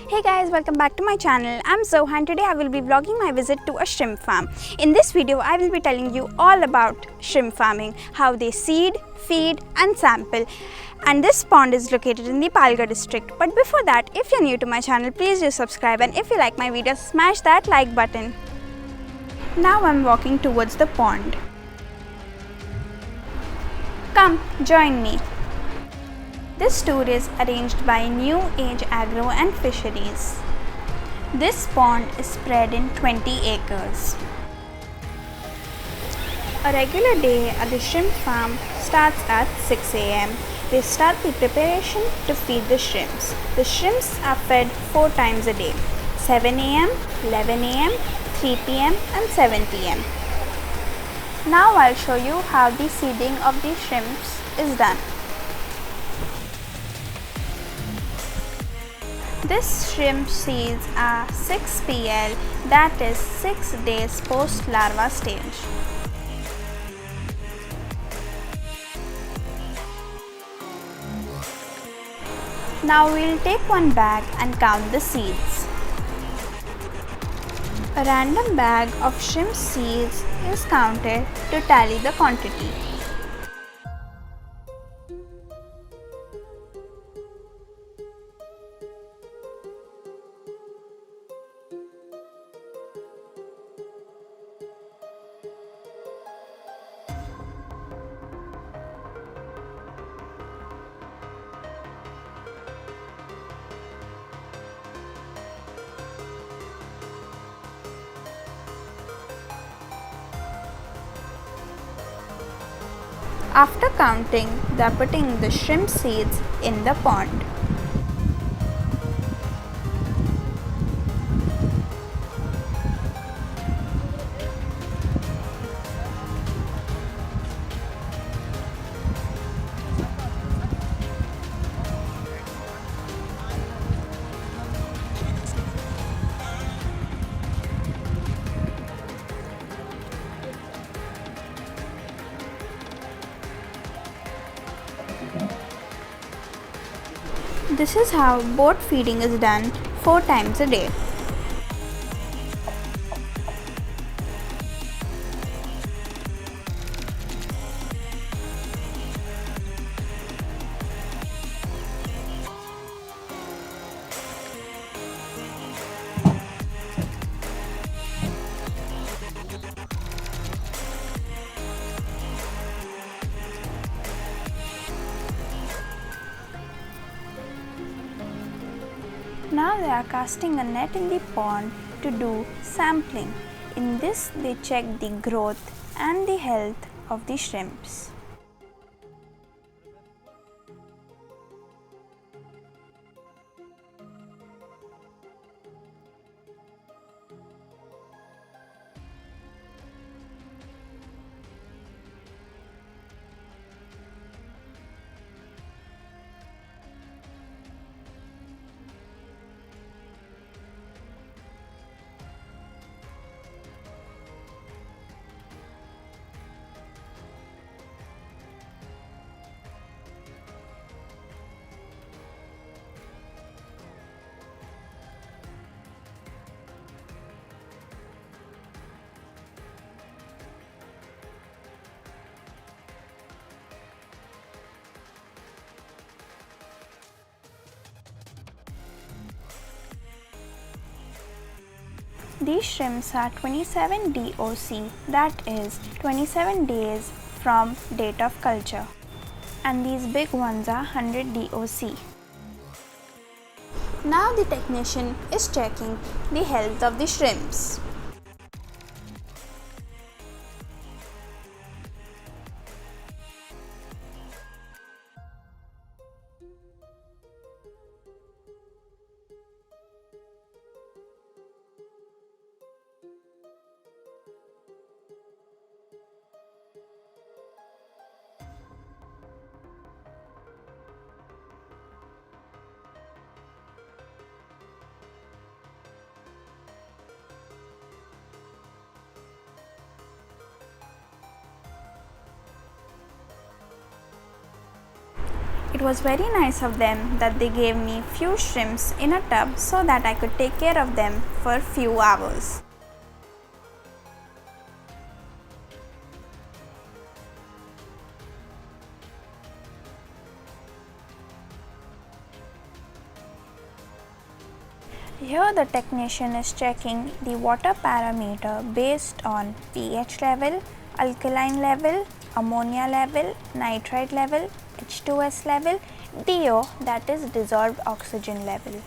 Hey guys, welcome back to my channel. I'm Zoha and today I will be vlogging my visit to a shrimp farm. In this video, I will be telling you all about shrimp farming, how they seed, feed and sample. And this pond is located in the Palghar district. But before that, if you're new to my channel, please do subscribe, and if you like my video, smash that like button. Now I'm walking towards the pond. Come, join me. This tour is arranged by New Age Agro and Fisheries. This pond is spread in 20 acres. A regular day at the shrimp farm starts at 6 am. They start the preparation to feed the shrimps. The shrimps are fed 4 times a day: 7 am, 11 am, 3 pm and 7 pm. Now I'll show you how the seeding of the shrimps is done. This shrimp seeds are 6 PL, that is 6 days post larva stage. Now we'll take one bag and count the seeds. A random bag of shrimp seeds is counted to tally the quantity. After counting, they are putting the shrimp seeds in the pond. This is how boat feeding is done 4 times a day. Now they are casting a net in the pond to do sampling. In this, they check the growth and the health of the shrimps. These shrimps are 27 DOC, that is 27 days from date of culture, and these big ones are 100 DOC. Now the technician is checking the health of the shrimps. It was very nice of them that they gave me few shrimps in a tub so that I could take care of them for few hours. Here the technician is checking the water parameter based on pH level, alkaline level, ammonia level, nitrite level, H2S level, DO, that is dissolved oxygen level.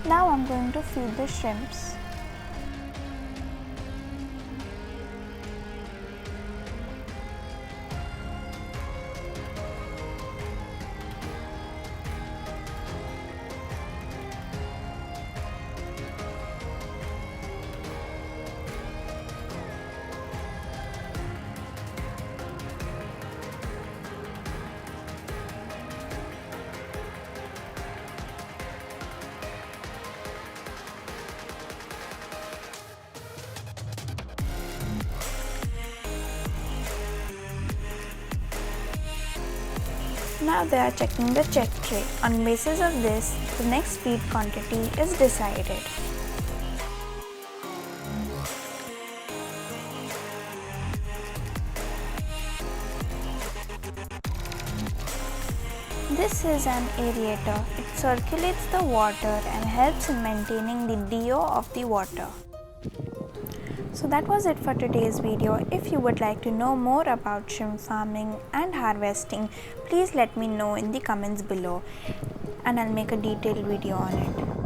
Now I'm going to feed the shrimps. Now they are checking the check tray. On basis of this, the next feed quantity is decided. This is an aerator. It circulates the water and helps in maintaining the DO of the water. So that was it for today's video. If you would like to know more about shrimp farming and harvesting, please let me know in the comments below and I'll make a detailed video on it.